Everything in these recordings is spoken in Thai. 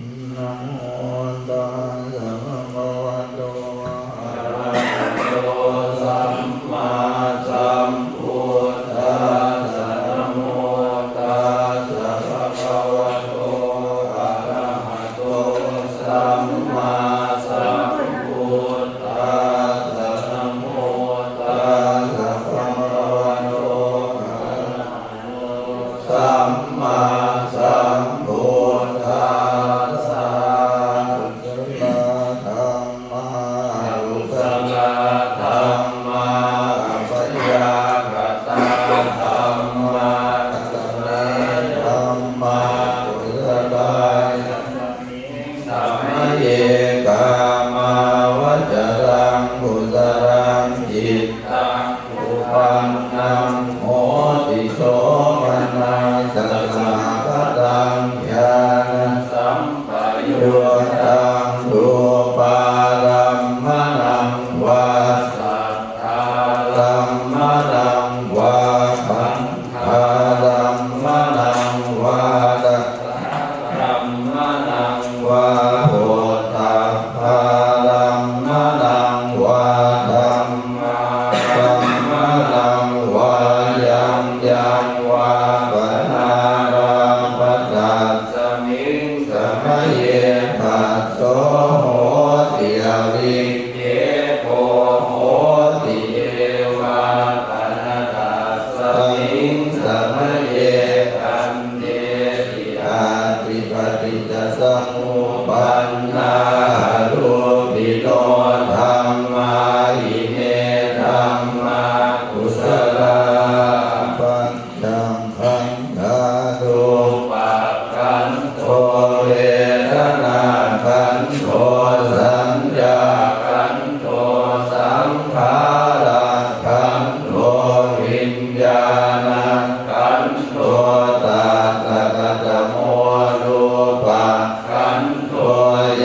นะโมตัสสะภะคะวะโตอะระหะโตสัมมาสัมพุทธัสสะนะโมตัสสะภะคะวะโตอะระหะโตสัมมาสัมพุทธัสสะนะโมตัสสะภะคะวะโตอะระหะโตสัมมาสัมพุทธัสสะกุศลธัมมาปัญญากตาธัมมากุศลธัมมากุศลสัมมาเยกามาวจรังกุศลังจิตตังอุปันนังโหติโสมนัสสะภะตังญาณสัมปยุตตังรูปารัมมนังวาสัทธารัมมนังวาขันธารัมมนังวาตัสสะรัมมนังวาโหตัพพารัมมนังวาธัมมารัมมนังวายังยังวาปนาราปัสสัสสมิงสมัยเยปัสโสโหติอวิคเยโกโหติเยวาปนาตัสสมิงสมัยเยตันเตติอาติปฏิจจสมุปปันนารูปิโนธัมมาหิเมธัมมากุศลาปัญจังขันธาตุปัจขันโทเวทนาขันโทสัญญาขันโทสังขาราขันโทวิญญาณขันโทตัสสะกตโมรูปังขันโท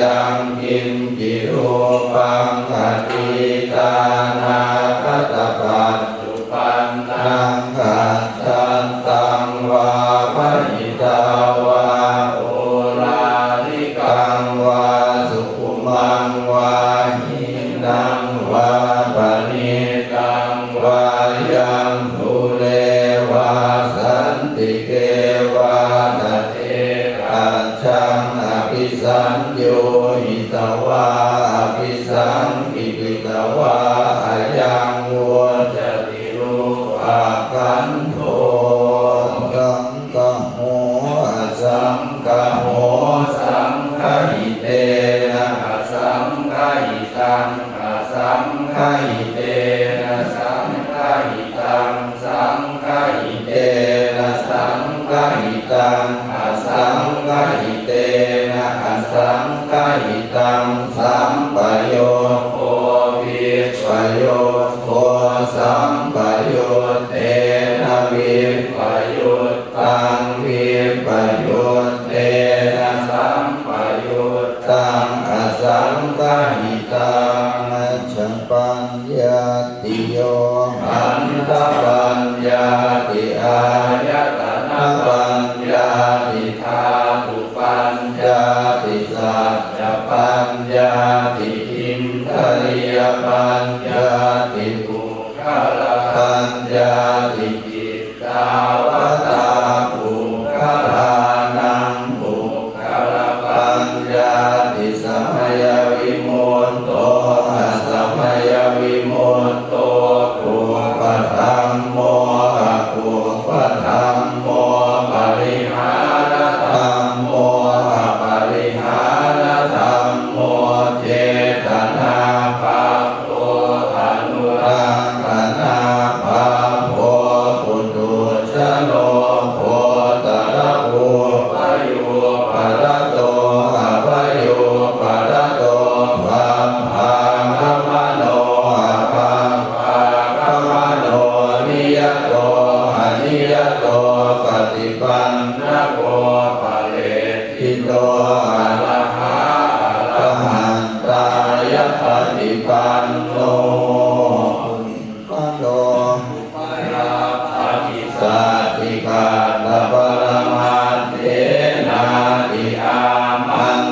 ยังกินจิรูปังอติตานาคตปัจจุปันนังขัจฉันตังวาปหิตาวาโอราลิกังวาสุขุมังวาหินังวาปณิตังวายังทุเลวาสันติเกวาตเตกัจฉังอภิสัญโยหิตวาอภิสังกิปิตวาอายังวัวจติรูอาคันโทสังฆโหสังฆโหสังฆหิเตนะสังฆหิตังสังฆหิเตนะสังฆหิตังสังฆหิเตนะสังฆหิตังสังฆหิเตนะสังฆหิตังสัมปโยโควิปโยโคสัมปโยเตนะวิปโยตังวิปโยเตนะสัมปโยตังสังฆหิตังฉันปัญญาติโยอันตปัญญาติอายตนะปัญญาติธาตุปัญญาติสัจจปัญญาติอินทรียปัญญาติปุคละปัญญาติจิตตาวตาปุคละนังปุคละปัญญาติสัมยวิมุตโตสัมยวิมุตโตปุปธัมโมปุปธัมโมปริหารธัมโมปริหารธัมโมเจตนาภาโพอนุรักขณาภาโพปุถุชโนโพตระโพปโยปะโตอะปโยปะโตภัมภาคัมมโนภัมภาคัมมโนนิยโตอนิยโตปฏิปันนะโกปะเลทิโตอะระหะอะระหันตายปฏิปันโนปะโลปะยาภาติสัตถิกาตปรมัตเถนาติอามัน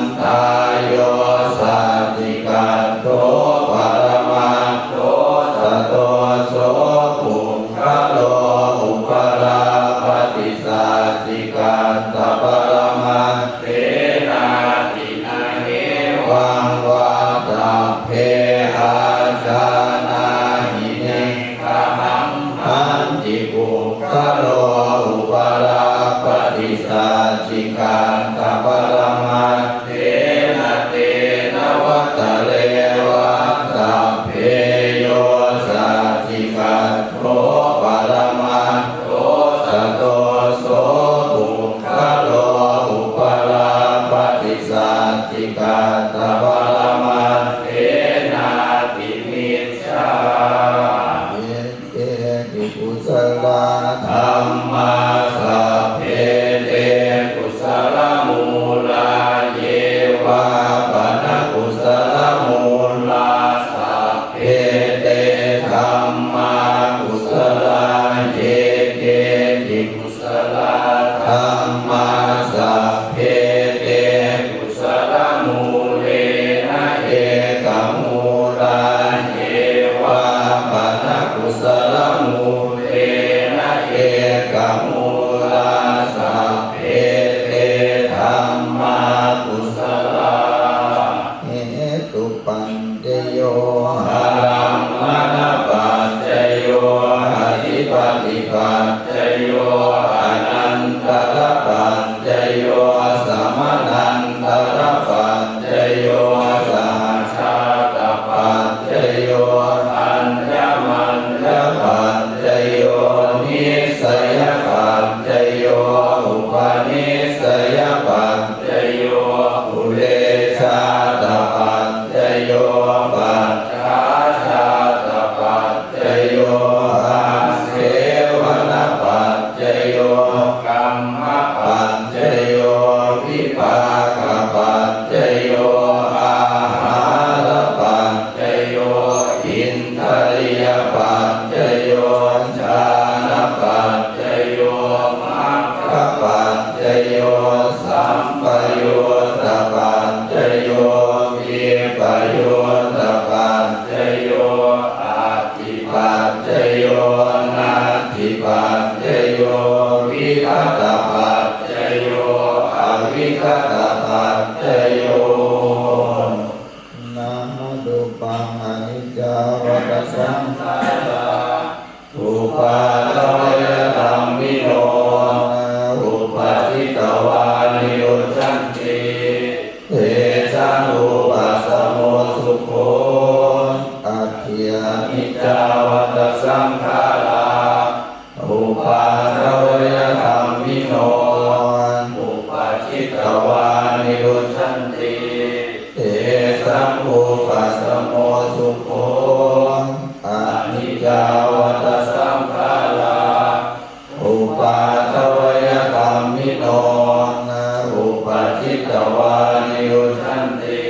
ติกาตะวรมัตเถนาติมิจฉาเยเตปิกุศลธัมมาสัพเพเตกุศลมูลาเยวะปนกุศลมูลาสัพเพเตธัมมากุศลาเยเกติกุศลธัมมาสัพเพเตกุศลมูเลนะเอกมูลาเยวะปนกุศลมูเลนะเอกมูลาสัพเพเตธัมมากุศลาเหตุปัญจโยหารังมณปัจจโยอธิปติปัจจโยอนันตรปัจจโยสัมมานันตรปัจจโยสหัชชาตปัจจโยอัญญมัญญปัจจโยนิสัยปัจจโยอุปนิสัยปัจจโยอุเลชาตปัจจโยปัจฉาชาตปัจจโยอาเสวนปัจจโยกัมมปัจจโยวิปากปัจจโยอาหารปัจจโยอินทริยปัจจโยฌานปัจจโยมรรคปัจจโยสัมปยุตตปัจจโยวิปยุตตปัจจโยอาทิปัจจโยนาทิปัจจโยวิคัตตปัจจโยอวิคัตตปัจจโยนะโมตุปังอนิจจาวัฏสังขาราอุปาทวยธัมมิโนอุปาทิตวานิโรชันติเตชะอุปัสสโมสุโขอัตถิยานิจจาวัฏสังขาราอุปาทวยธัมมิโนอุปาทิตวานิโรชันติเตชะอุปัสสโมสุโขอนิจจาวัฏสังขาราอุปาทวยธัมมิโนอุปาทิตวานิโรชันติ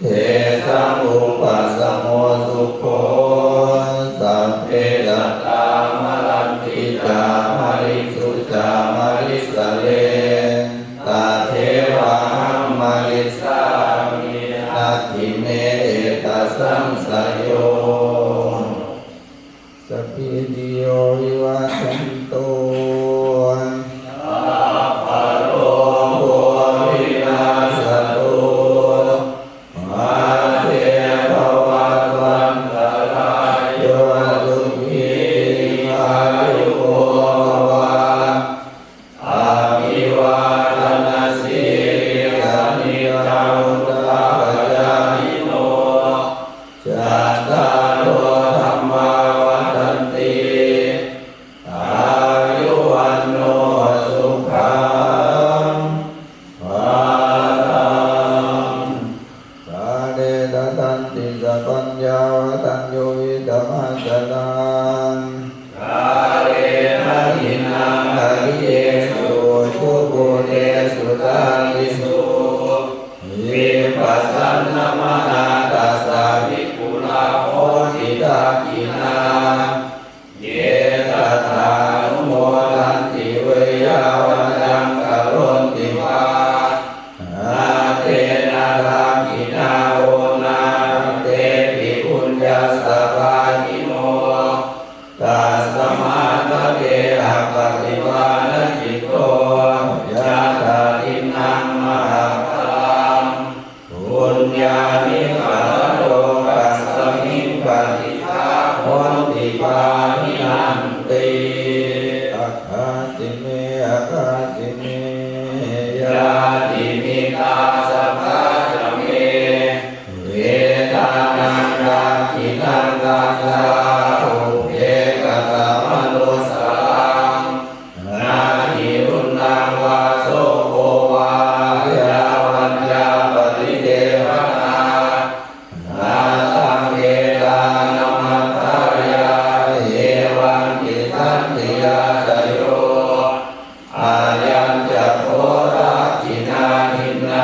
เตชะอุปัสสโมสุโขสัพเพสัตตามรันติจามริสุจามริสเลตาเทวะหัมมริสามินาทิเมตสังสยโยสัพพิติโยวิวัชชันตุสัพพะโลกวินาศตุ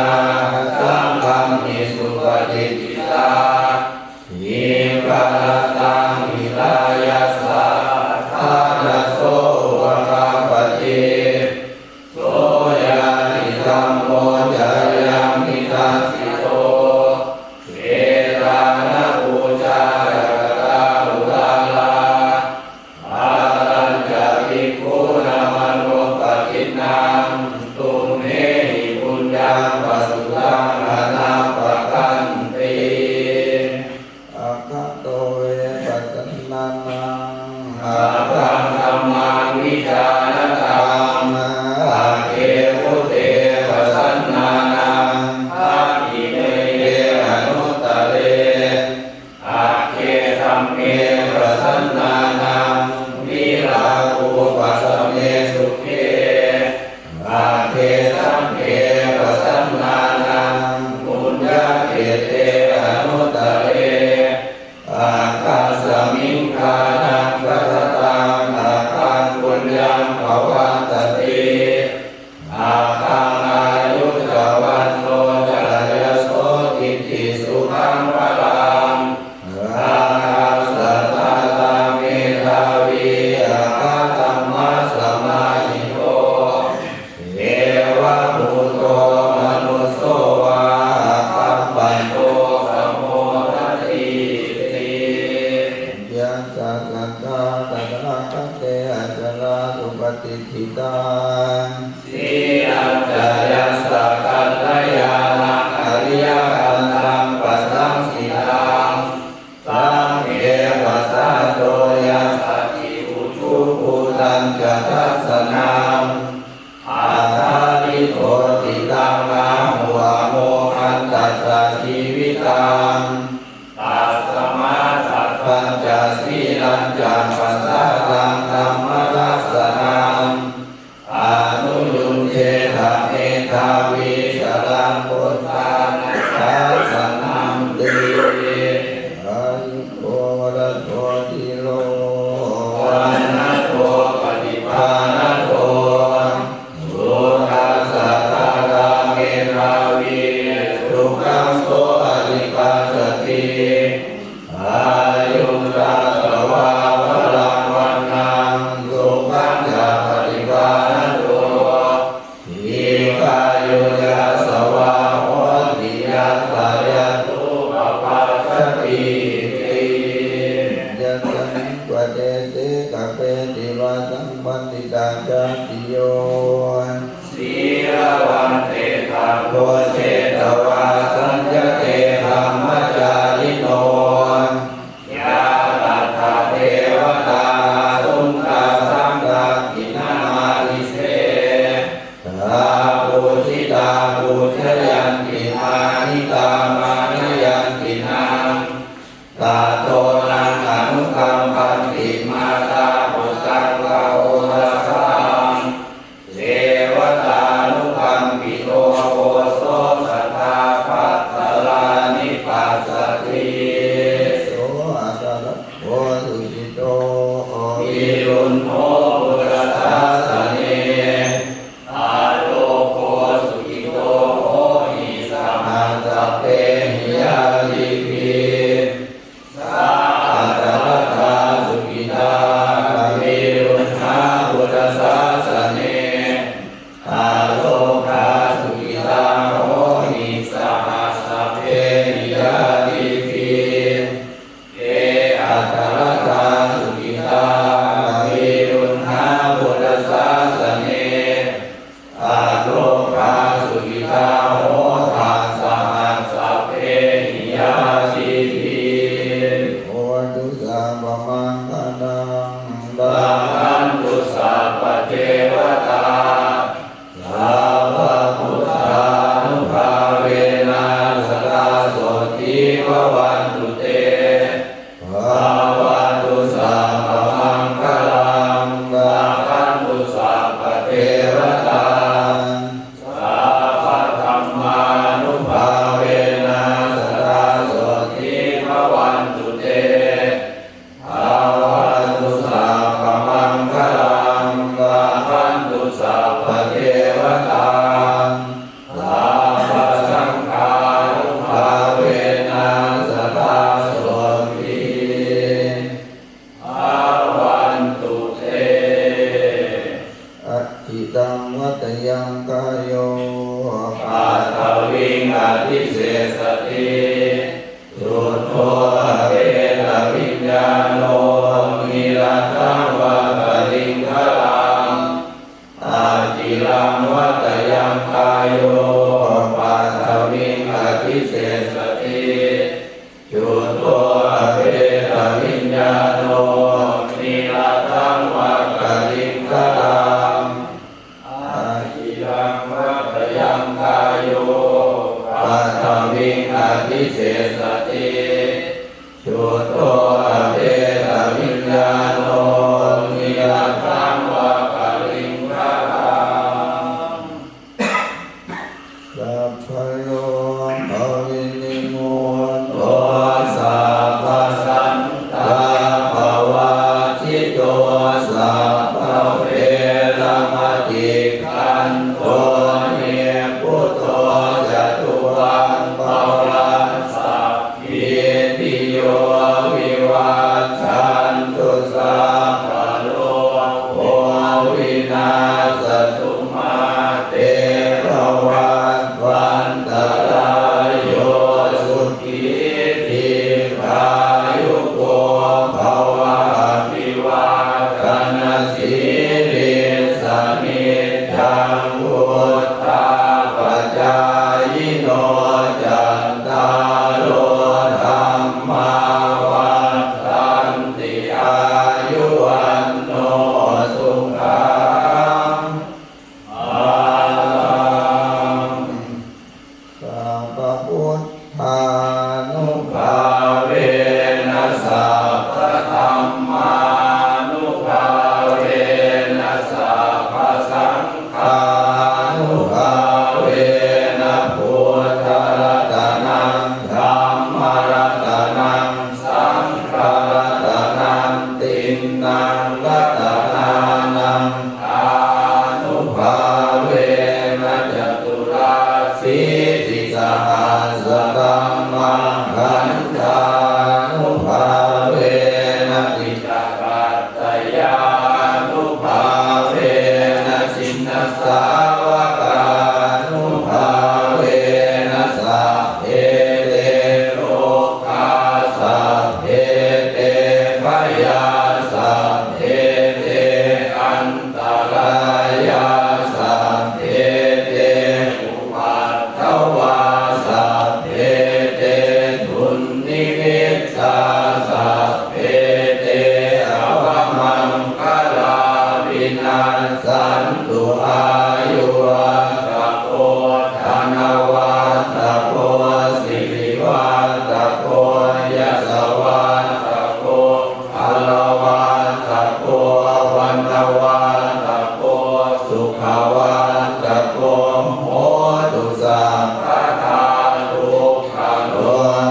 นาสังฆัมมิสุปฏิทิตาหิกาลตังวิลายัสสะทานะโสวะคาปฏิโสยานิธัมโมจายัมมิทัสสิโตเวทานะปูชาจักตาอุลาลาอารัญจภิกขุนามโนปทินังตุเมหิปุญญังปัสสุตังอนาปคันติอาคาโตเวปัสสนานังอาคังธัมมังวิจารตังอาเกวุเตปัสสนานังอาทิเมเยอนุตตะเรอาเกธัมเมปัสสนานังวิราภูปัสสเมสุเขอาเทสัมเขปัสสนานังปุญญาเขเตอนุตตะเรอาคาสมิงคานังกัสตังอาคังปุญญังภวันตติอาคังอายุจวันโนจายโสติติสุขังพลังอาคาสัตตาตาเมธาวีอาคาธัมมัสสมาหิโตเอวะภูโตมนุสโสวาคัมปันโตสมโภทัตติติยัสสะสัตตาตถาคตเตอจลาสุปฏิทิตังสีอัจจยัสสะกัลยาณังอริยคันธังปัสสังสิตังสังเฆปัสสะโตยัสสะทิอุชุภูตังจัตตัสสนังอาทาริโตติตังอาหัวโมหันตัสสะชีวิตังตัสสมาสัพพัญจสีลัญจปัสสะตังธัมมทัสสนังอนุยุนเชทะเมธาวิสรังพุทธานัสสะนัมติอายุโกวะระโตติโลวันนะโตปฏิภาณโตสุขัสสะตาตาเมธาวิสุขังโสอริปัสสติอายุราสวะวะลังวันนังสุขังจะปฏิภาณโตอิกายุยัสสวะโหติยัสสะยะตุปปัสสติติยัสสะนิวะเตเสกะเปติวะสัมปันติตาจติโยสีระวันเตถาโกเชตวาสัญญเตธัมมจาริโนยาตัทธาเทวตาสุนตาสังฆกินามาลิเสตาปูชิตาปูชยันติมานิตามานิยันตินังตาโตนังอนุกัมปันติมาตาปุตตังวะโอทัสสังเทวตานุกัมปิโตโอโสสัทธาภัตตลานิปัสสติโสอัตตะโอสุจิโตวิรุณโภปุรทัสสเนอาโลโกสุจิโตโห วิงอภิเศษติชุโตอเวทวิญญาโนนิรัตถังวะปริงคารังสัพพโยภวินิโมโตสัพพสันตาภวะจิตโตสัพพเวรมติขันโตเนพุทโธจตุวันภวันสัพพิติโยวิวัชชันตุสัพพะโลกโควินาศตุมาเตภวันวันตรายโยสุขีทีพายุโกภวะภิวาทนาสีริสนิจังพุทธาปัจจายโนจันตารโลธรรมาวันตันติอายุวันโนสุขังภลังสัพพพุทธานุภาเวนะสัพพธัมมานุภาเวนะสัพพสังฆานุภาเวนะพุทธรัตนังธัมมรัตนังสังฆรัตนังตินนังรัตนานังอานุภาเวนะจตุราสีติสหัสตัมมังคันธานุภาเวนะติตาปัตตยานุภาเวนะชินสาวกานุภาเวนะสัพเพเตโลกาสัพเพเตพยาสัพเพเตอันตรายาสัพเพเตอุปัฏฐวาสัพเพเตทุนนิมิตสาสัพเพเตอวมังคลาวินัสสันตุอายุวัตโกธนวัตโกสิริวัตโกยสวัตโกพลวัตโกวันตวัตโกสุขวัตโกโหตุสัพพทาทุกขโล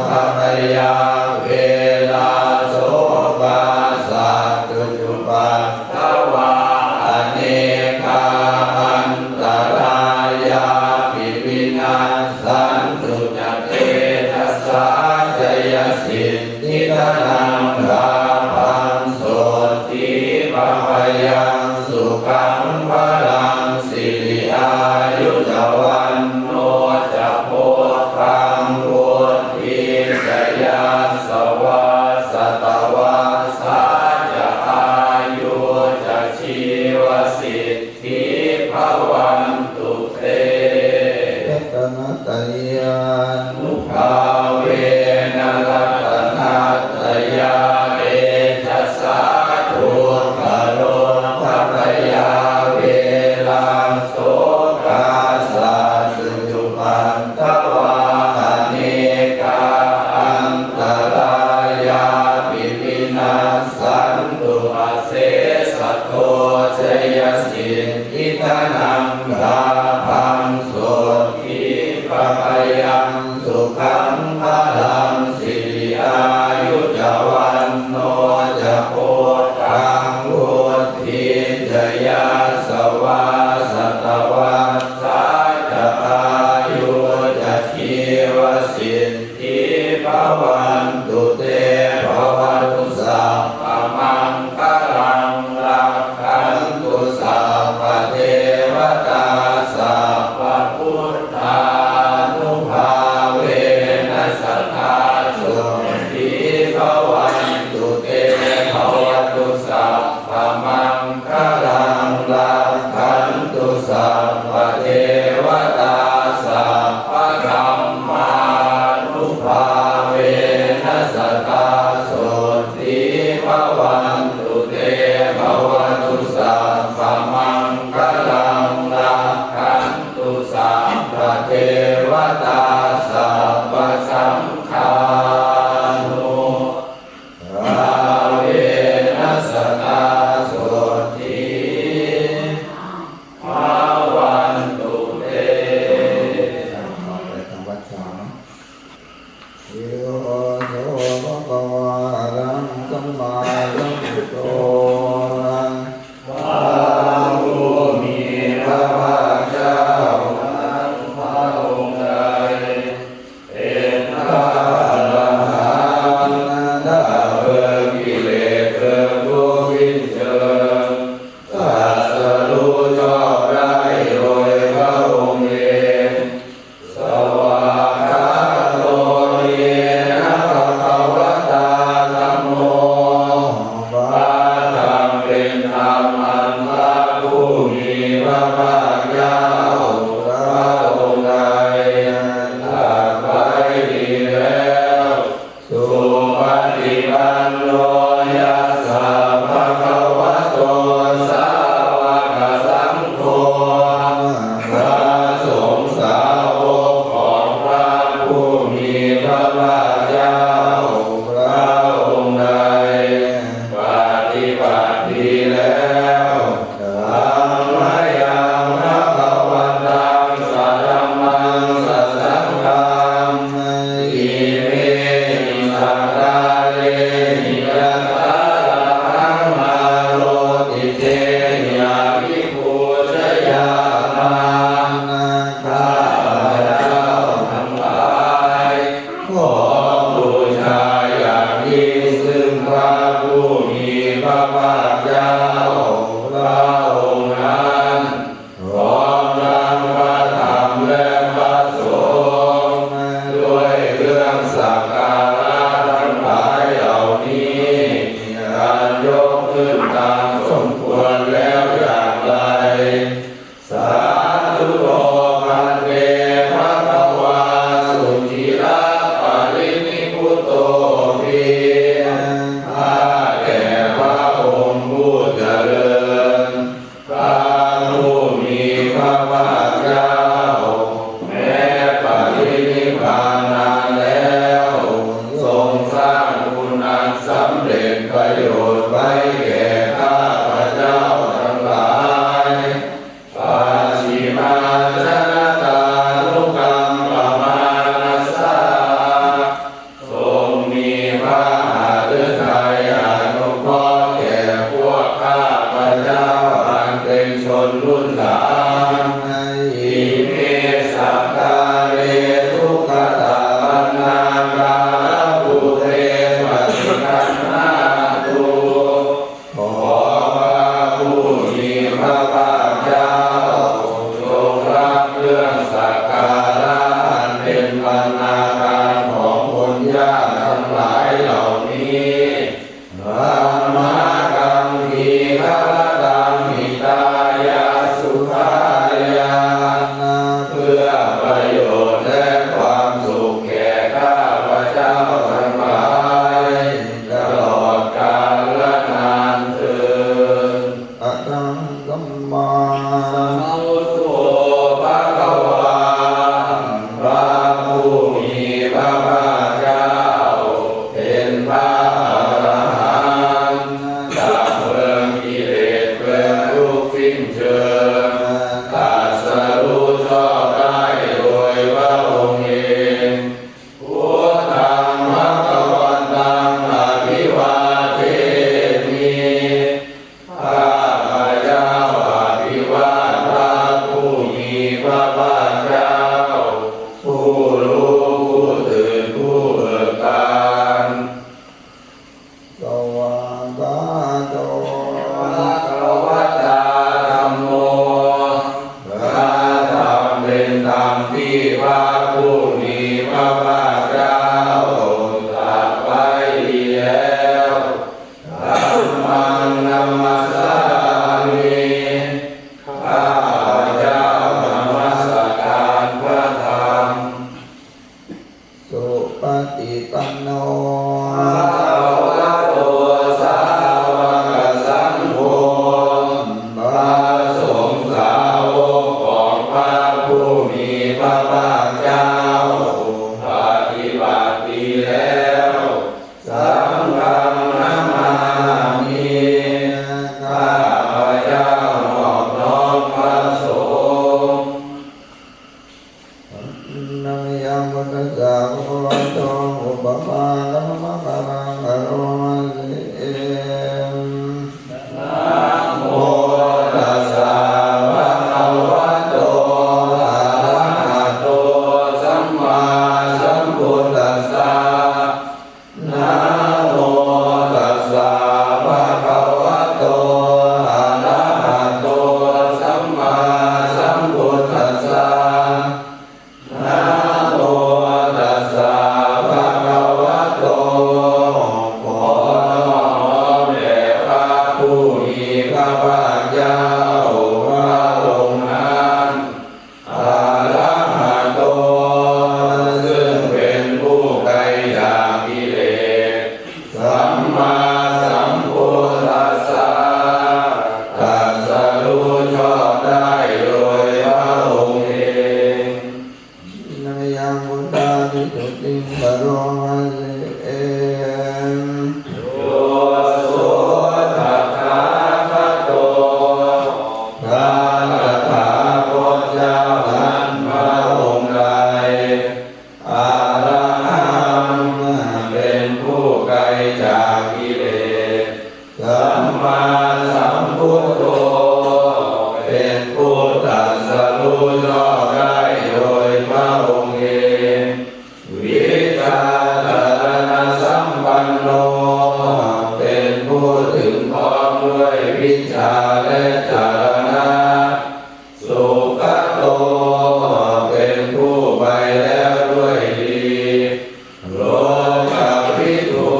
ภมยาเวลาโสภาสัตตุจุปัฏฐวาอเนกาอันตรายาปิวินาสันตุจเตทัสสะจยสิทธิธนังลาภังโสติภพยังสุขังพลังสิริอายุจวันโนจะโพธังพุทธิจยาสวาสตวาสาจะอายุจะชีวสิทธิภวันตุเตตนะตยานุภาเวนะรัตนัตยาเอทัสสะทุกขโลภมยาเวลาโสกาสัตตุจุปัฏฐวาอเนกาอันตรายาปิวินาสันตุอาเสสะโทชยสิทธิธนังลาภังโสติภพยังสุขังพลังสิริอายุจวันโนจะโพธังพุทธิจยาสวาสตวาสาจะอายุจะชีวสิทธิภวันตุเตภวัตุสัพพมังคลังรักขันตุสัพพเทวตาสัพพพุทธานุภาเวนะสัทธาสุขีภวันตุเตภวตุสัพพมังคลังรักขันตุสัพพเทวตาสัพพธัมมานุภาเว เป็นบรรณาการของคนยากทั้งหลายเหล่านี้ธรรมะกัมพีฆะตังหิตายาสุขายาเพื่อประโยชน์และความสุขแก่ข้าพเจ้าทั้งหลายตลอดกาลและนานเทอญอะระหังสัมมาสัมพุทโธภะคะวาพระผู้มีพระภาคเจ้าเป็นพระอรหันต์ดับเพลิงกิเลสเพลิงทุกข์สิ้นเชิงตรัสรู้ชอบได้โดยพระองค์เองพุทธังภคะวันตังอภิวาเทมิข้าพเจ้าอภิวาทพระผู้มีพระภาคเจ้าผู้รู้ผู้ตื่นผู้เบิกบานสวากขาโตภะคะวะตาธัมโมพระธรรมเป็นธรรมที่พระผู้มีพระภาคเจ้าตรัสไว้ดีแล้วธัมมังนัมมัสสามิข้าพเจ้านมัสการพระธรรมสุปฏิปันโนภะคะวะโตสาวกสังโฆพระสงฆ์สาวกของพระผู้มีพระภาคเจ้าปฏิบัติดีแล้วสังฆังนะมามิข้าพเจ้านอบน้อมพระสงฆ์ นะยังพุทธัสสะภะคะวะโตอุปมานะมะมะมังอะโรมาสินะโมตัสสะภะคะวะโตอะระหะโตสัมมาสัมพุทธัสสะนะโมตัสสะภะคะวะโตอะระหะโตสัมมาสัมพุทธัสสะนะโมตัสสะภะคะวะโตขอน้อมแด่พระผู้มีพระภาคเจ้าพระองค์นั้นอะระหะโตซึ่งเป็นผู้ไกลจากกิเลสสัมมาสัมพุทธัสสะตรัสรู้ชอบได้โดยพระองค์เองนะยังพุทธาภิกขุติงกโรมาสิโยโสตัคคะคะโตพระตถาคตเจ้านั้นพระองค์ใดอะระหังเป็นผู้ไกลจากกิเลสสัมมาสัมพุทโธเป็นผู้ตรัสรู้ชอบได้โดยพระองค์เองวิชาจารณสัมปันโนเป็นผู้ถึงพร้อมด้วยวิชาและจารณะสุขโตเป็นผู้ไปแล้วด้วยดีโลกัพพิทู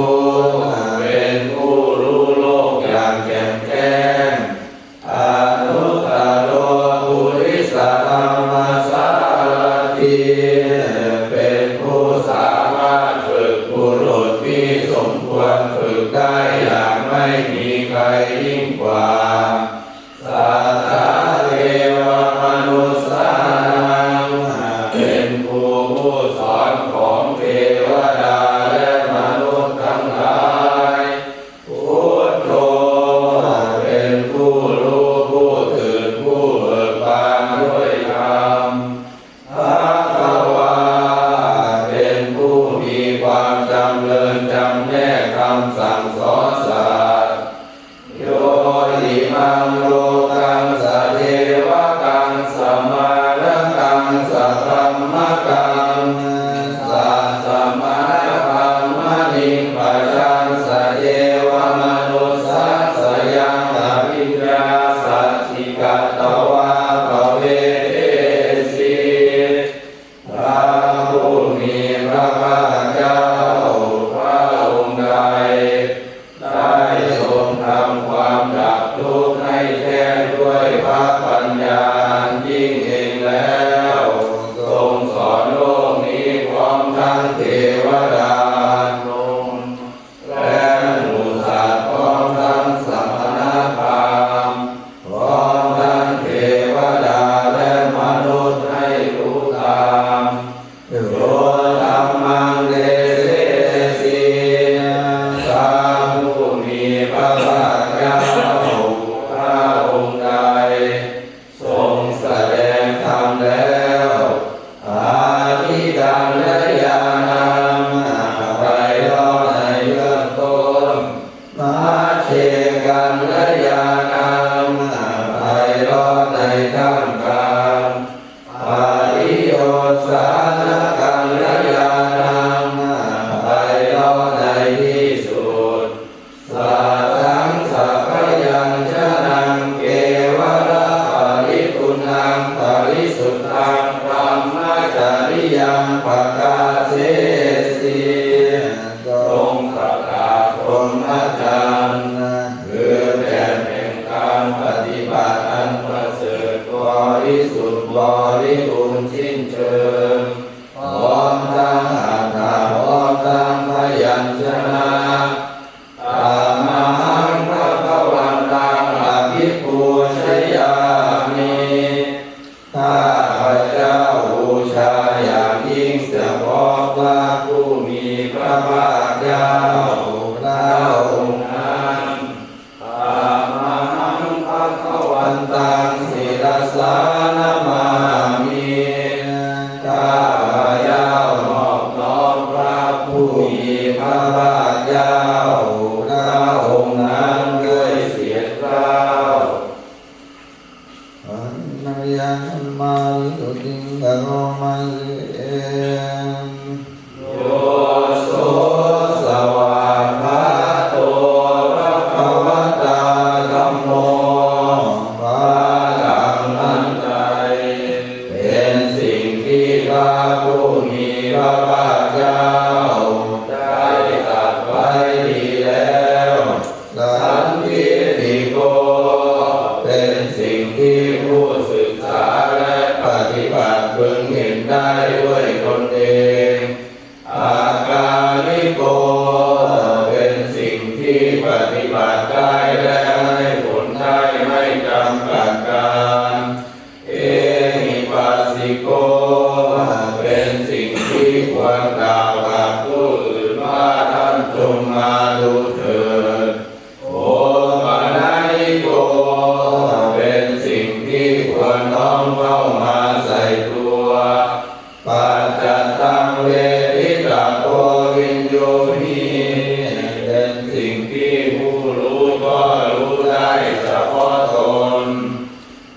เป็นผู้รู้โลกอย่างแจ่มแจ้งอนุตตโรปุริสธรรมสารถิเป็นผู้สามารถฝึกบุรุษที่สมควรฝึกได้อย่างไม่มีใครยิ่งกว่าสัทธาเทวมนุสสานังเป็นผู้สอน ยังประกาศเสสีทรงประกาศพรหมจรรย์คือแผ่นแห่งการปฏิบัติอันประเสริฐบริสุทธิ์บริบูรณ์สิ้นเชิงพร้อมทั้งอัตถะพร้อมทั้งพยัญชนะอะระหังภะคะวันตังอะภิปูชยามิข้าพเจ้าบูชาอย่างยิ่งเฉพาะพระผู้มีพระภาคเจ้าพระองค์นั้นอะระหังภะคะวันตังศิรสานะมามิข้าพเจ้านอบน้อมพระผู้มีพระภาคเจ้าพระองค์นั้นด้วยเสียงกล้าวนยังมาวิตุติงกโรมาเอโยโสสวากขาโตภะคะวะตาธัมโมภะลังอันใดเป็นสิ่งที่พระผู้มีพระภาคเจ้าได้ตรัสไว้ดีแล้วสันทิฏฐิโกเป็นสิ่งที่ผู้ศึกษาและปฏิบัติพึงเห็นได้ด้วยตนเองอากาลิโกเป็นสิ่งที่ปฏิบัติได้และให้ผลได้ไม่จำกัดการเอหิปัสสิโกเป็นสิ่งที่ควรกล่าวกับผู้อื่นว่าท่านจงมาดูเถิดโอปนัญิโกเป็นสิ่งที่ควรน้อมเข้ามาใส่ตัวปัจจตังเวทิตาโกวิญโยหิเป็นสิ่งที่ผู้รู้ก็รู้ได้เฉพาะตน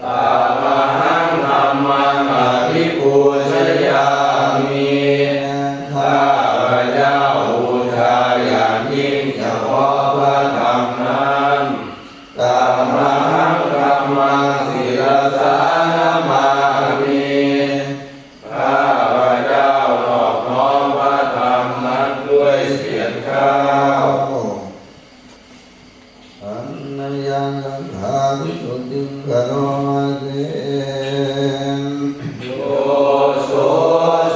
ตามหังธัมมังอภิปูชยามิข้าพเจ้าบูชาอย่างยิ่งเฉพาะพระธรรมนั้นตามหังธัมมังศิรสานะมามิข้าพเจ้านอบน้อมพระธรรมนั้นด้วยเสียงกล้าวอันนยังสังฆาวิสุทธิกโรมาเสโยโส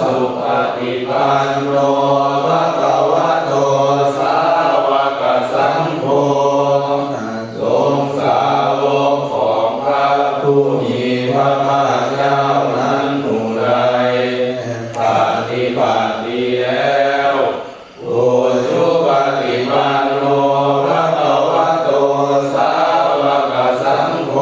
สุปฏิปันโนภะคะวะโตสาวกสังโฆทรงสาวกของพระผู้มีพระภาคเจ้านั้นหมู่ใดปฏิบัติดีแล้วอุชุปฏิปันโนภะคะวะโตสาวกสังโฆ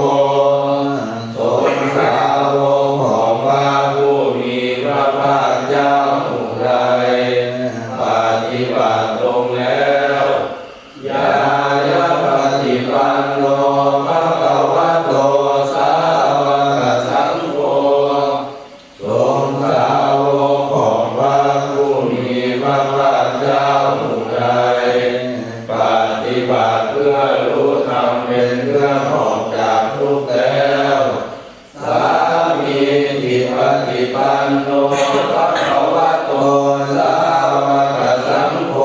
ทรงสาวกของพระผู้มีพระภาคเจ้าหมู่ใดปฏิบัติตรงแล้วญายะปฏิปันโนภะคะวะโตสาวกสังโฆทรงสาวกของพระผู้มีพระภาคเจ้าหมู่ใดปฏิบัติเพื่อรู้ธรรมเป็นเครื่องออกจากทุกข์แล้วสามีจิปฏิปันโนภะคะวะโตสาวกสังโฆ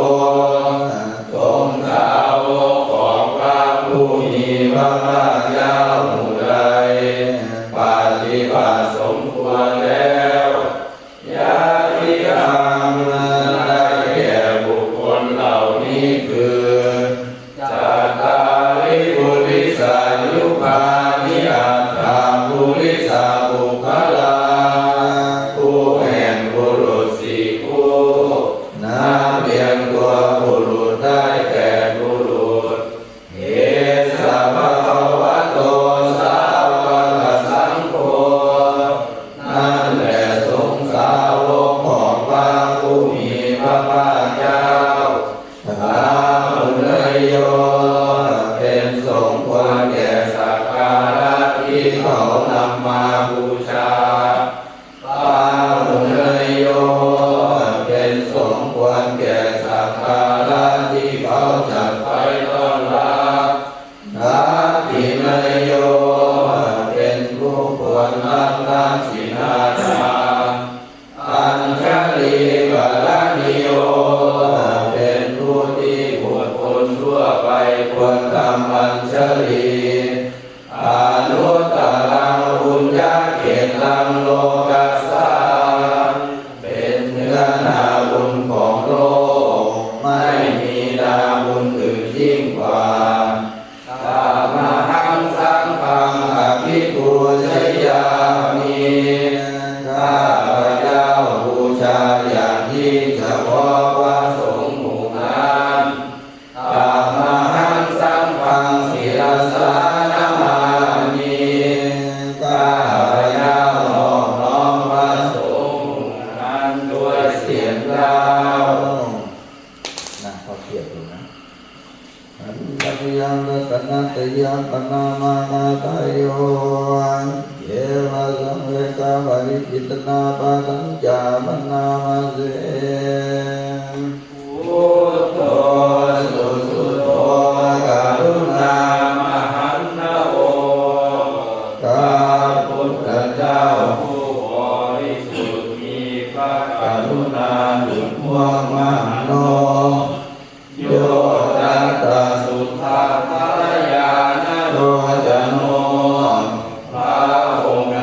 ทรงสาวกของพระผู้มีพระภาคเจ้าหมู่ใดปฏิบัติสมควรแล้วญาติธรรมได้แก่บุคคลเหล่านี้คือจัตตาริปุริสายุคานิอัตถาปุริสาบุคลาผู้แห่งบุรุษสี่คู่นับเรียงตัวบุรุษได้แก่บุรุษเอสะภะคะวะโตสาวกสังโฆนั่นแหละสงฆ์สาวกของพระผู้มีพระภาคเจ้าพระมุนีโยเป็นสงฆ์ควรแก่สักการะที่เขานำมาบูชาพระมุนีโยเป็นสงฆ์ควรแก่สักการะที่เขาจัดไปต้อนรับพระทินโยเป็นผู้ควรรับศีลธรรมอัญช นาบุญของโลกไม่มีนาบุญอื่นยิ่งกว่าธรรมหังสังฆังอภิปูชยามิข้าพเจ้าบูชาอย่างยิ่งเฉพาะพระสงฆ์หมู่นั้นธรรมหังสังฆังศิรสานามามิข้าพเจ้านอบน้อมพระสงฆ์นั้นด้วยเสียงกล่าวนะพอเทียบดูนะอันตริยังรัตนัตยังปนามานาตโยเยวะสังเวกาวาริจิตนาปะทัญจามนามาเสพุทโธสุสุโธกรุณามหันนะโอข้าพุทธเจ้าผู้บริสุทธิ์มีพระกรุณาหลุดม่วงมหาโนโยตัสสะสุทธาทายานะโรจโนพระองค์ใด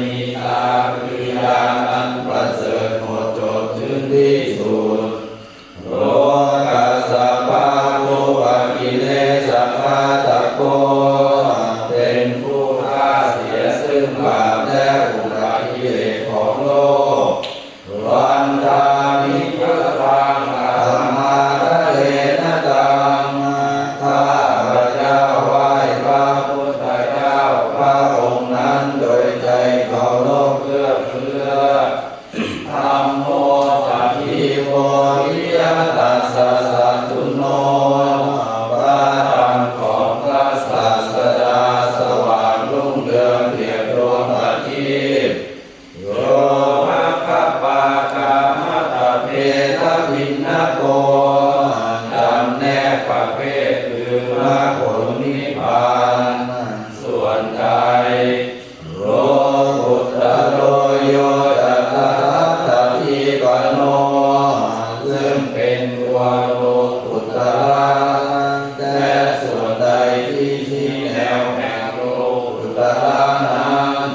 มีตาคือญาณอันประเสริฐหมดจดถึงที่สุดโลกัสสะภะคะวะกิเลสฆาตโกเป็นผู้ฆ่าเสียซึ่งบาปและอุปากิเลสของโลกวันทามิพระพังอามาทะเลนะตังข้าพระเจ้าไหว้พระพุทธเจ้าพระองค์นั้นโดยใจเคารพเอื้อเฟื้อธัมโมสัพพิโมวิยตัสสะสัตถุโนพระธรรมของพระศาสดาสว่างรุ่งเรืองเปรียบดวงอาทิตย์โยภะคะปากามะตะเพทะวินนะโกจำแนกประเภทคือมรรคผลนิพพานส่วนใดโลกุตตะโลโยตัตถะตัพพิปันโนซึ่งเป็นตัวโลกุตตะแต่ส่วนใดที่ชี้แนวแห่งโลกุตตะนั้น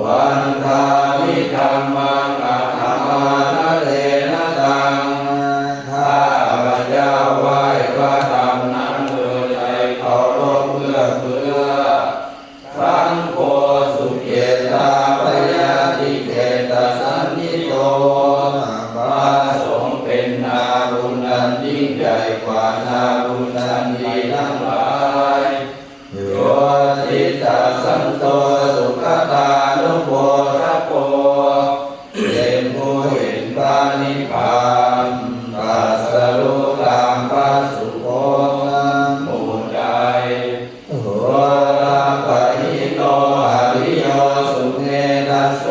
วันทามิธัมมังอะหังอานะเลนะตังข้าพระเจ้าไหว้พระธรรมนั้นโดยใจเคารพเอื้อเฟื้อสังโฆสุเกตาปยาติเกตสันนิโตพระสงฆ์เป็นนาบุญอันยิ่งใหญ่กว่านาบุญอันดีทั้งหลายโยติตาสันโตสุขตานุโภคโปเป็นผู้เห็นพระนิพพานตรัสรู้ตามพระสุคตหมู่ใดโหราปหิโนอริโยสุเนนะโส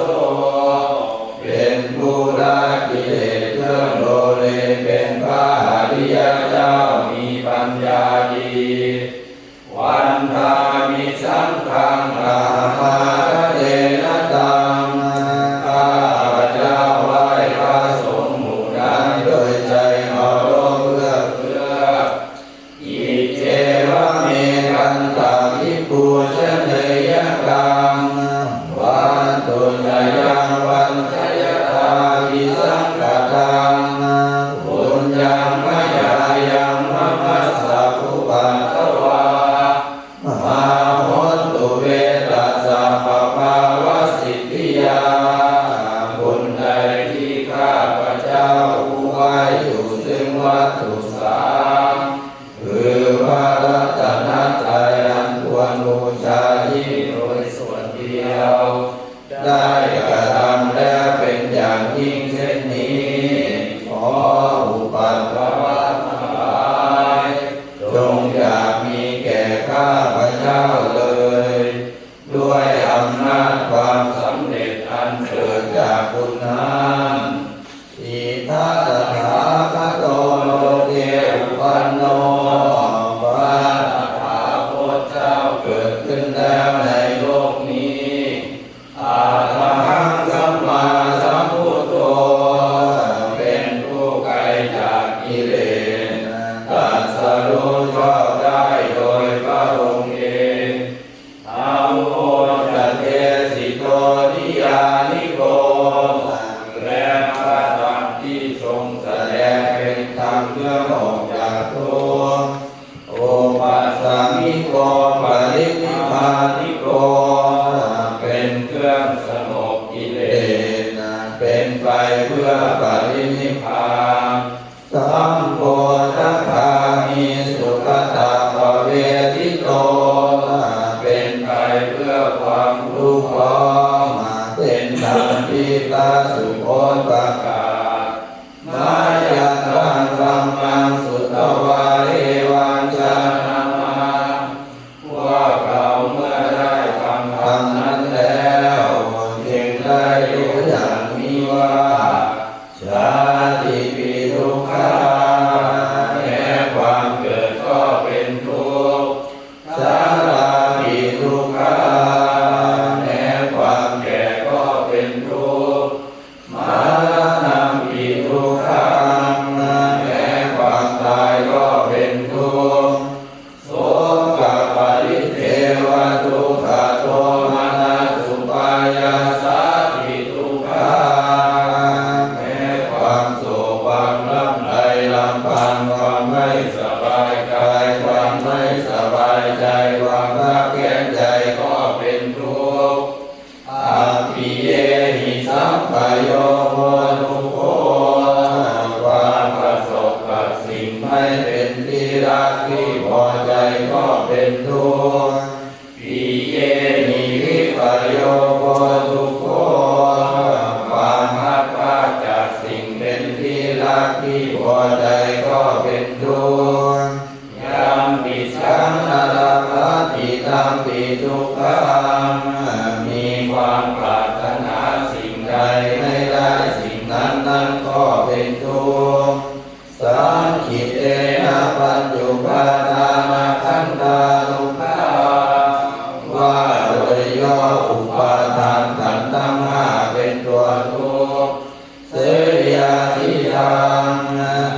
เป็นผู้ละกิเลสเครื่องโลเลเป็นพระอริยเจ้ามีปัญญาดีวันทามิสังฆังอามาทะเลนะตังข้าพระเจ้าไหว้พระสงฆ์หมู่นั้นโดยใจเคารพเอื้อเฟื้ออิเจวะเมกันตาภิกขุชเนยกังวันตุญยังวันทยตาวิสังฆตังบุญยังมยายังมัมมัสสะภูปัตถวามาโหตุเวตัสสะปะภาวะสิทธิยาบุญใดที่ข้าพระเจ้าผู้ไหว้อยู่ซึ่งวัตถุสามคือพระรัตนตรัยอันควรบูชายิ่งโดยส่วนเดียวได้กระทำแล้วเป็นอย่างยิ่งเช่นนี้ขออุปัฏฐวะทั้งหลายจงอย่ามีแก่ข้าพระเจ้าเลยด้วยอำนาจความสำเร็จอันเกิดจากบุญนั้นอิทัตถาคโตโลเก ที่ทรงแสดงเป็นธรรมเพื่อออกจากทุกข์โอปัสสมิโกปรินิพพานิโกเป็นเครื่องสงบกิเลสเป็นไปเพื่อปรินิพพานสัมโพธิคามิสุขตาภเวทิโตเป็นไปเพื่อความรู้พร้อมเป็นธรรมที่ตาสุโขประกาศมายันตังธัมมังสุตวาเรวัญจานามาพวกเราเมื่อได้ฟังธรรมนั้นแล้วจึงได้รู้อย่างนี้ว่าชาติปีทุกขาแม้ความเกิดก็เป็นทุกข์ชราปีทุกขาแม้ความแก่ก็เป็นทุกข์มรณะปีทุกขาแม้ความตายก็เป็นทุกข์โสกปริเทวทุกขโทมนัสสุปายาสาปีทุกขาแม้ความโศกความลำไรลำพันธ์ความไม่สบายกายความไม่สบายใจความรักแค้นใจก็เป็นทุกข์อาภิเยหิสัพพโยโหทุกโขความประสบกับสิ่งไม่เป็นที่รักที่พอใจก็เป็นทุกข์ปิเยหิวิปโยโหทุกโขความพัดพรากจากสิ่งเป็นที่รักที่พอใจก็เป็นทุกข์ยามปิสังนาราภัตติตัมปิทุกขังมีความปรารถนาสิ่งใดไม่ได้สิ่งนั้นก็เป็นทุกข์สังขิตเตนะปัญจุปาทานาขันธาทุกขาว่าโดยย่ออุปาทานขันธ์ทั้งห้าเป็นตัวทุกข์เสยาทิทาง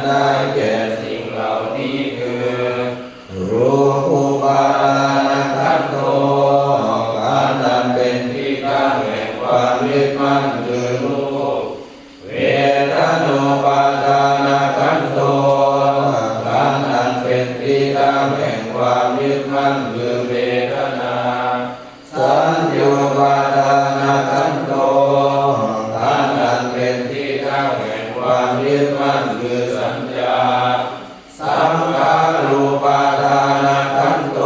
ได้แก่สิ่งเหล่านี้คือรูปุปาทานขันโธขันธ์นั้นเป็นที่ตั้งแห่งความยึดมั่นคือรูปเวทนาปาทานขันโธขันธ์นั้นเป็นที่ตั้งแห่งความยึดมั่นคือเวทนาสัญญาปาทานขันโธขันธ์นั้นเป็นที่ตั้งแห่งความยึดมั่นคือสัญญาสังขารูปาทานขันโธ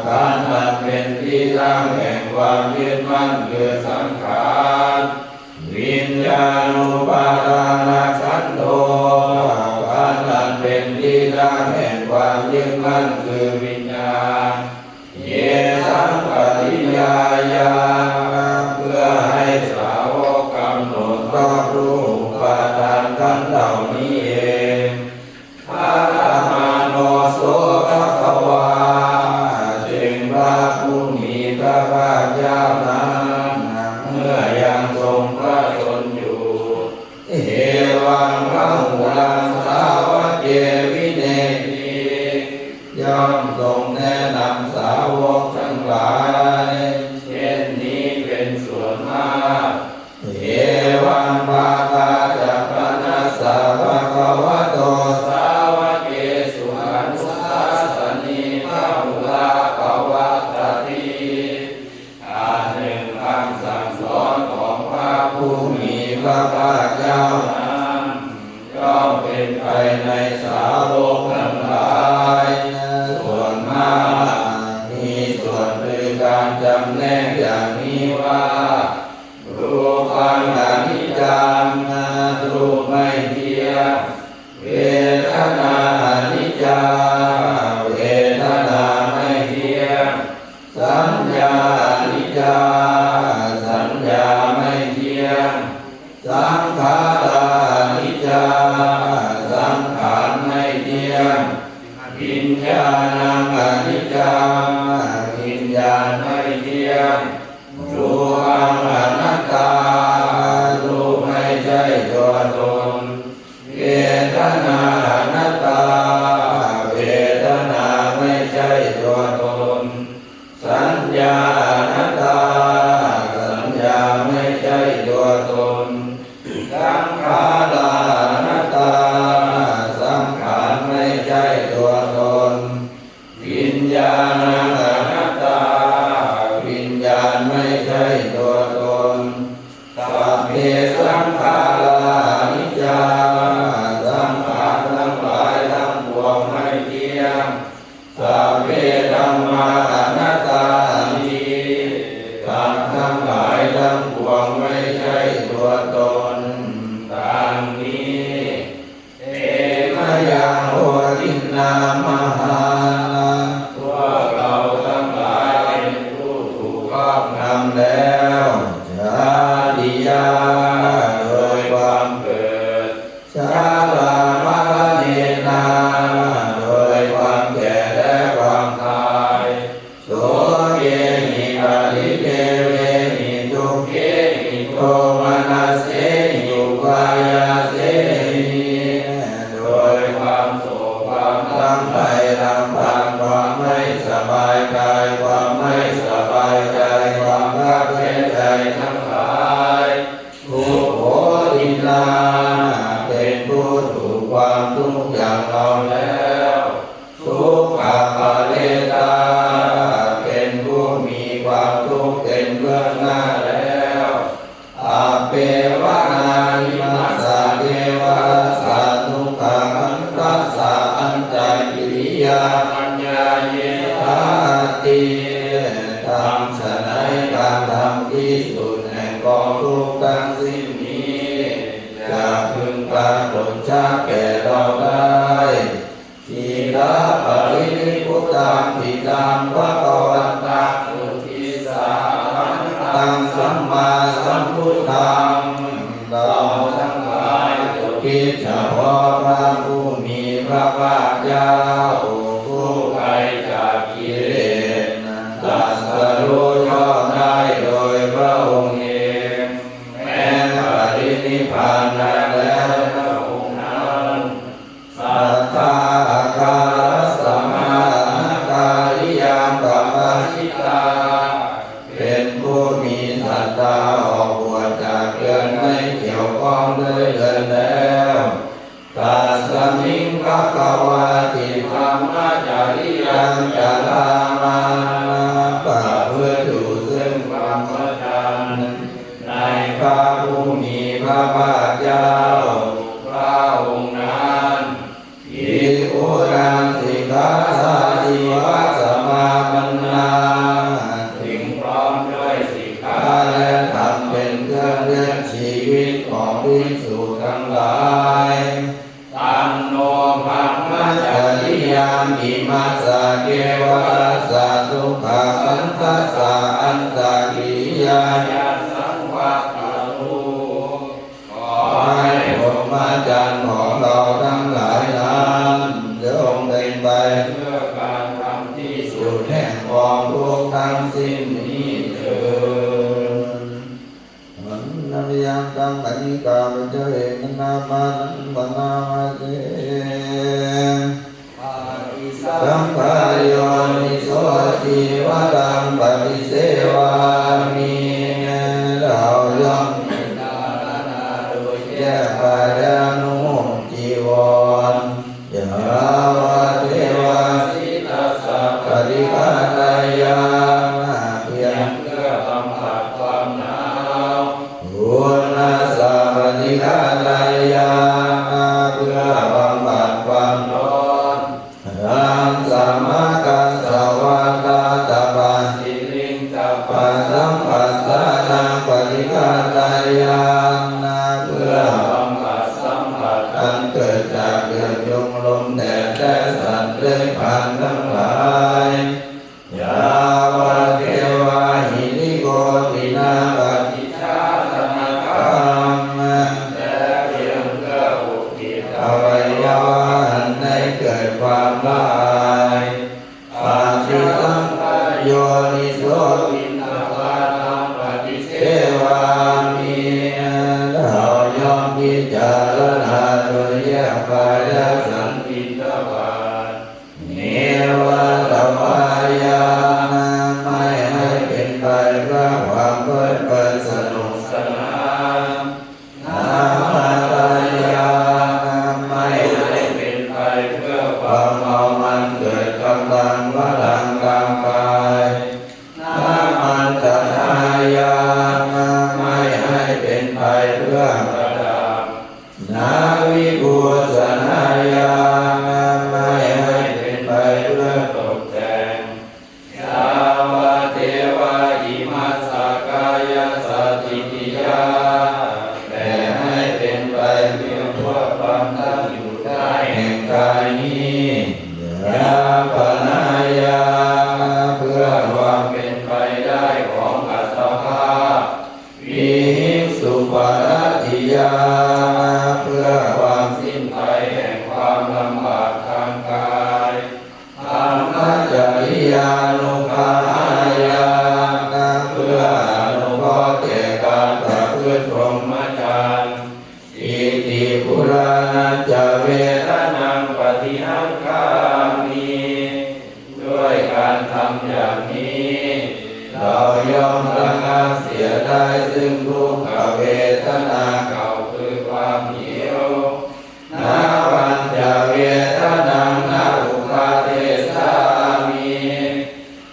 ขันธ์นั้นเป็นที่ตั้งแห่งความยึดมั่นคือสังขารวิญญาณูปาทานขันโธขันธ์นั้นเป็นที่ตั้งแห่งความยึดมั่นคือวิญญาณเยสังปริยายาเพื่อให้สาวกกำหนดรอบรู้อุปาทานขันธ์เหล่านี้เองพระธรรมานุโสภควาจึงพระผู้มีพระภาคเจ้านั้นเมื่อยังทรงพระชนอยู่เอวังพระหูลังสาวกเกวิเนติย่อมทรงแนะนำสาวกทั้งหลายเช่นนี้เป็นส่วนมากเอวังภาคาจัปนัสสะภะคะวะโตสาวกเกสุอนุสัสสนีพระหูลาภวัตติอันหนึ่งคำสั่งสอนของพระผู้มีพระภาคเจ้านั้นย่อมเป็นไปในสาวกทั้งหลายส่วนมากมีส่วนคือการจำแนกอย่างนี้ว่ารูปังอนิจจังรูปไม่เที่ยงเวทนาอนิจจังเวทนาไม่เที่ยงสัญญาอนิจจังสัญญาไม่เที่ยงสังขารานิจจังสังขารไม่เที่ยงวิญญาณังอนิจจังวิญญาณไม่เที่ยงรูปังอนัตตารูปไม่ใช่ตัวตนเวทนาอนัตตาเวทนาไม่ใช่ตัวตนสัญญาอนัตตาสัญญาไม่ใช่ตัวตนสังขารา ชาลามะเนนาโดยความแก่และความตายโสเกหิปาริเกเวหิทุกเกหิโทมนัสเสหิอุปายาเสหิโดยความโศกความลำไปลำพันความไม่สบายกายความไม่สบายใจความรักเข็นใจทั้งหลายทุกโหตินาเป็นผู้ถูกความทุกข์อย่างเราแล้วทุกขปาเลตาเป็นผู้มีความทุกข์เป็นเบื้องหน้าแล้วอาเปวะนานิมัสสะเทวะสัตทุกขามันตัสสะอันจากิริยาปัญญาเยธาติทำฉะนั้นการทำที่สุดแห่งกองทุกข์ทั้งสิ้นนี้จะพึงปรากฏชัดแก่เราได้ทีละปรินิพพุตังทิตังภวันตังอุทิสาตังสัมมาสัมพุทธังเราทั้งหลายคิดเฉพาะพระผู้มีพระภาคเจ้าผู้ไกลจากกิเลสตรัสรู้ชอบได้โดยพระองค์เองแม้ปรินิพพานแล้วพระองค์นั้นสัทธาคาสมาการิยังกัมมชิตาเป็นผู้มีศรัทธาออกบวชจากเรือนไม่เกี่ยวข้องด้วยเรือนแล้วตัสสมิงภะคะวะติธรรมจาริยังจารามาประพฤติอยู่ซึ่งความพระธรรมในพระผู้มีพระภาคเจ้าพระองค์นั้นอิอุรังสิกขาสาธิวัสสมาปันนาถึงพร้อมด้วยสิกขาและธรรมเป็นเครื่องเลี้ยงชีวิตของภิกษุทั้งหลายตันโนภะมะจาริยามอิมัสสะเกวะสัตทุกขาอันตัสสะอันตากิริยาสังวัตตุขอให้พรหมจรรย์ของเราทั้งหลายนั้นจงเป็นไปเพื่อการทำที่สุดแห่งกองทุกข์ทั้งสิ้นนี้เถิดนัมยังกังปณิกาปัจเจเกนามานังปนามาเตสังขารโยนิโสติวะตังปฏิเสวามิเราย่อมเป็นดาราโดยแยกไปแล้วนุ่งจีวรยาวะเทวาสิตัสสะปฏิฆาตายาเพียงเพื่อบำบัดความหนาวอุณาสาปฏิฆาตายาเพื่อบำบัดความร้อนรังสัมมากัสสวะตาตปาสิลิงตปาสัมปัสสะนังปฏิฆาตายาเพื่อบำบัดสัมผัสอันเกิดจากเดือดยงลมแดดและสัตว์เลื้อยผ่านทั้งหลายยาวะเทวาหิริโกตินาปฏิชาตนาคัมและเพียงเพื่ออุทิศอวัยวะอันได้เกิดความละอายปัจจิสังขารโยนิโสวินทวานังปฏิเสวามิเราย่อมพิจารณาโดยแยกไปและสันติตวาเนวะตวายาไม่ให้เป็นไปเพื่อความเพลิดเพลินสนุกสนานนามาตายาไม่ให้เป็นไปเพื่อความเมามันเกิดกำลังพลังกางกายนามันตายาไม่ให้เป็นไปเพื่อประดับนาวิบูสนายาไม่ให้เป็นไปเพื่อตกแต่งยาวะเทวาอิมัสสะกายสัตติติยาแต่ให้เป็นไปเพื่อทั่วความตั้งอยู่ได้แห่งกายนี้ยาปนายาเพื่อความเป็นไปได้ของอัตภาพวิหิงสุปาทิยาเพื่อความ รานัจจเวท นังปฏิหังคามิด้วยการทำอย่างนี้ เราย่อมระงับเสียได้ซึ่งทุกขเวทนา เก่าคือความหิว นาปัญจเวทนานาอุปาเทสามิ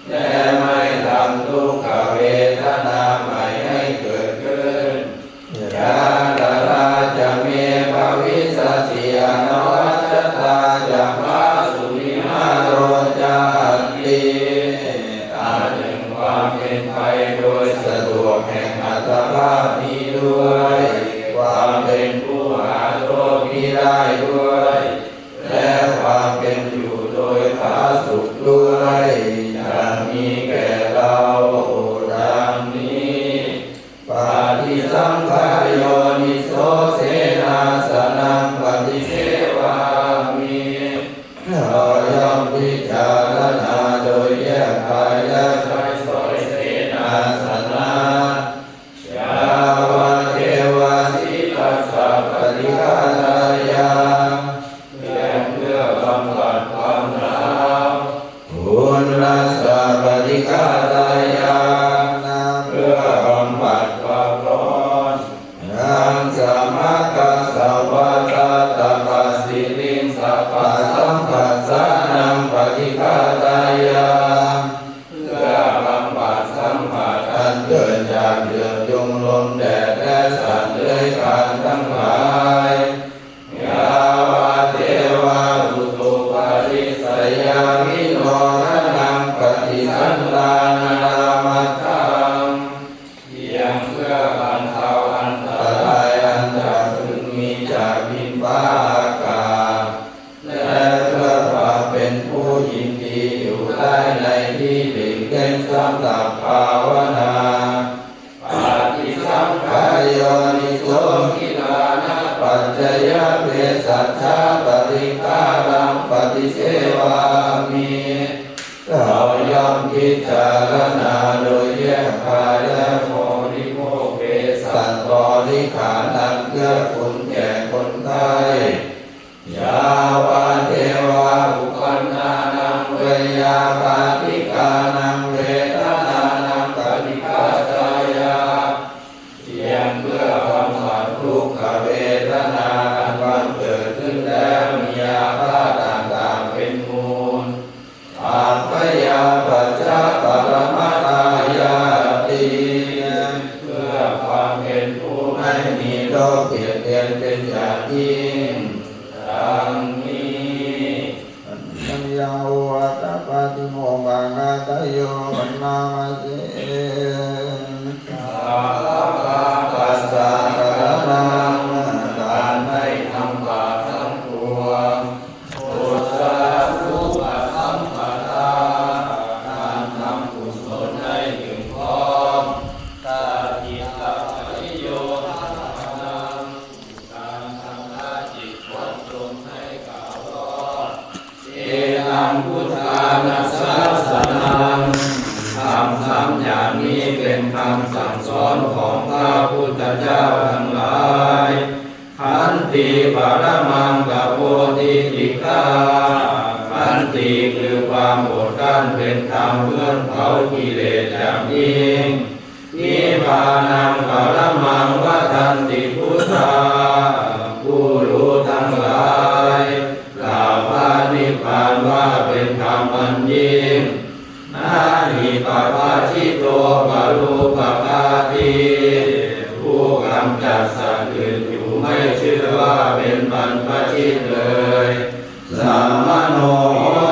แต่ไม่ทำทุกขเวทนาใหม่ให้เกิดขึ้นยาตราจะเมภวิสัสสิอนวัชตาจะพาสุริมาโรจาติตาถึงความเป็นไปโดยสะดวกแห่งอัตภาพนี้ด้วยความเป็นผู้หาโทษนี้ได้ด้วยและความเป็นอยู่โดยผาสุขด้วยจะมีแก่เราดังนี้ปาฏิสังขารโยนิโสเสนาสนังปฏิเสวามิเราย่อมพิจารณาโดยแยกกายและใจสอยเสนาสนะยาวะเทวาสิตัสสะปฏิฆาตายาเพื่อบำบัดความหนาว ปุณณสัพปฏิฆาตายาเพื่อบำบัดความร้อนนังสมากัสสวะตาตปัสสิลิงสัพพะสัมปัสสานังปฏิฆาตายาเพื่อบำบัดสัมผัสอันเกิดจากเดือดยุงลมแดดและสัตว์เลื้อยคลานทั้งหลายยาวะเทวาอุตุปาริสยามิโนทนังปฏิสันตานามัตถังเพียงเพื่อบรรเทาอันต ตาร าย ยอันจะพึงมีจากดินฟ้าอากาศและเพื่อความเป็นผู้ยินดีอยู่ได้ในที่หลีกเล่นสำหรับภาวนา ปาฏิสังขาร โยนิโสกิลานะปัจจยเวสัชชาปฏิฆารังปฏิเสวามิเราย่อมพิจารณาโดยแยกกายและโมริโภคเภสัชบริขารอันเกื้อกูลแก่คนไข้ยาวะเทวาอุปันนานังเวยาปาติกานังเวทนานังปฏิฆาตายาเพียงเพื่อบำบัดทุกขเวทนาอันบังเกิดขึ้นแล้วมีอาพาธต่างๆเป็นมูลอาพยาปัจจาปรมาตายาติเพื่อความเป็นผู้ ไม่มีโรคเบียดเบียนเป็นอย่างยิ่งดังนี้ สัญญาวัตปาติโมบางาตโยปนามาเสปัสสะกะระนังการไม่ทำบาปทั้งปวงปุตตะสุปสัมปทาการทำกุศลให้ถึงพร้อมตาจิตตะปิโยทานังการทำละจิตวัดตนให้กล่าวรอดเอตังพุทธานัสสะสนังคำซ้ำอย่างนี้เป็นคำสั่งสอนของพระพุทธเจ้าทั้งหลายขันติปรมังกโพธิติกาขันติคือความอดกลั้นเป็นธรรมเพื่อนเผากิเลสอย่างยิ่งนิพพานังปรมังวัฏันติพุทธาผู้รู้ทั้งหลายกล่าวพระนิพพานว่าเป็นธรรมอันยิ่งนาหิปปาชิโตปรูปปาติผู้กำจัดสัตว์อื่นอยู่ไม่เชื่อว่าเป็นบรรพชิตเลยสัมมโน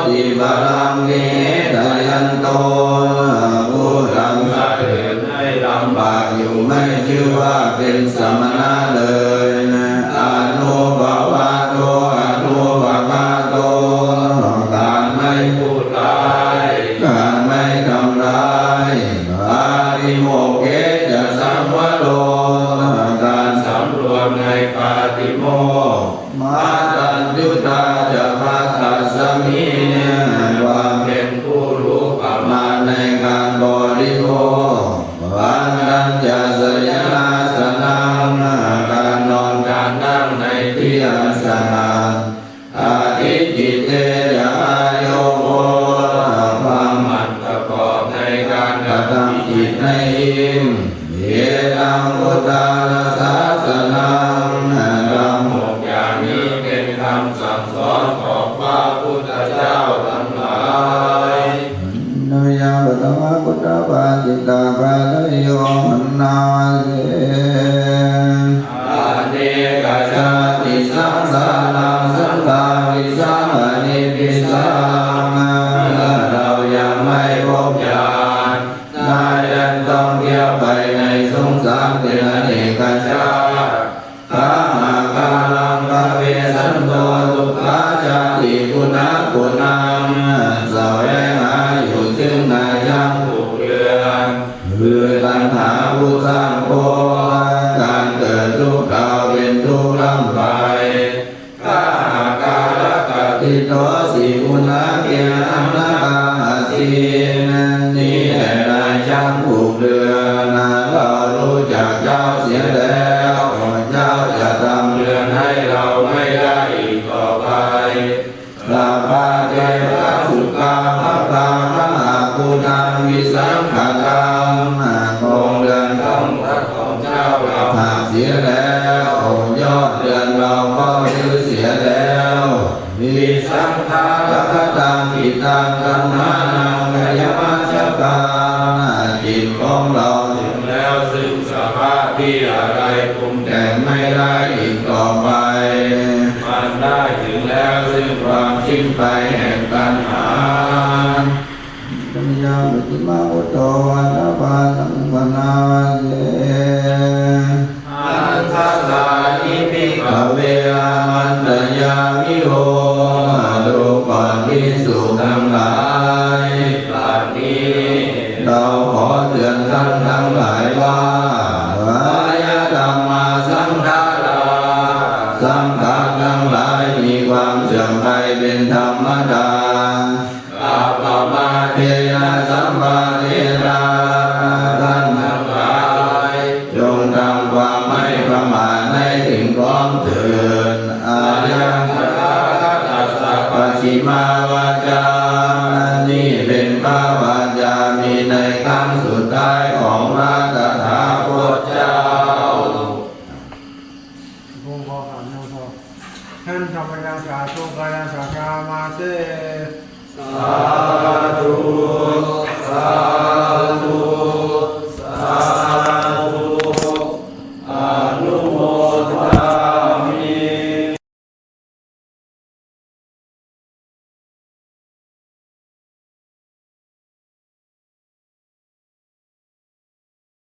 ติบาลังเวทยันโตผู้ทำสัตว์อื่นให้ลำบากอยู่ไม่เชื่อว่าเป็นสมณะเลยอนุภาวะโตอนุภาวะโตการไม่พูดร้ายการไม่ทำร้ายอาริโมกเขจะสัมวโรการสำรวมในปาติโมกข์มาตัญญุตาจะพัทธัสสมิความเป็นผู้รู้ประมาณในการบริโภควันนั้นจะสยนาสนังการนอนการนั่งในที่อา สนาอาทิจิตเตยาโยโกความมันประกอบในการกระทำจิตในอิงเยตังพุทธาศาสนาธรรมหกอย่างนี้เป็นคำสั่งสอนของพระพุทธเจ้าทั้งหลายนยาปตมะพุทธปาจิตาปะทะโยมันนาเสอาเนกชาติสังสารังสังฆาวิสังอนิพิสังเรายังไม่พบญาณนายยังต้องเที่ยวไปในสงสารเป็นอเนกชาติข้ามาคาลังพระเวสสันโตทุกขาชาติกุณะกุณังแสวงหาอยู่ซึ่งในยังผูกเรือนคือตัณหาผู้สร้างโภการเกิดทุกข์เราเป็นทุกข์ลำไปข้ามาคาลกติโตสิกุณะเกียรตินาคาสีนี่แหละนายช่างผูกเรือนเรารู้จักเจ้าเสียแล้วเจ้าจะทำเรือนให้เราไม่ได้อีกต่อไปลาภะเทวะสุขาภะคามหาภูตังวิสังขตังคงเรือนของพระของเจ้าเราหากเสียแล้วยอดเรือนเราก็ซื้อเสียแล้ววิสังขารตังกิตังกัมมานังกายมัจจตังจิตของเราถึงแล้วซึ่งสภาพที่อะไรปรุงแต่งไม่ได้อีกต่อไปมันได้ถึงแล้วซึ่งความสิ้นไปแห่งตัณหาปัญญาปฏิมาอุตโตวันปาสังปนาเสอันทัสสานิพิกเวอามันตยามิโหดูก่อนภิกษุทั้งหลายบัดนี้เราขอเตือนท่านทั้งหลายว่าวายธรรมาสังขาราสังขารทั้งหลายมีความเสื่อมไปเป็นธรรมดาอัปปมาเทนะสัมปาเทนะท่านทั้งหลายจงทำความไม่ประมาทให้ถึงพร้อมเถิดอายังคตาตัสสะปัจฉิมาวาจา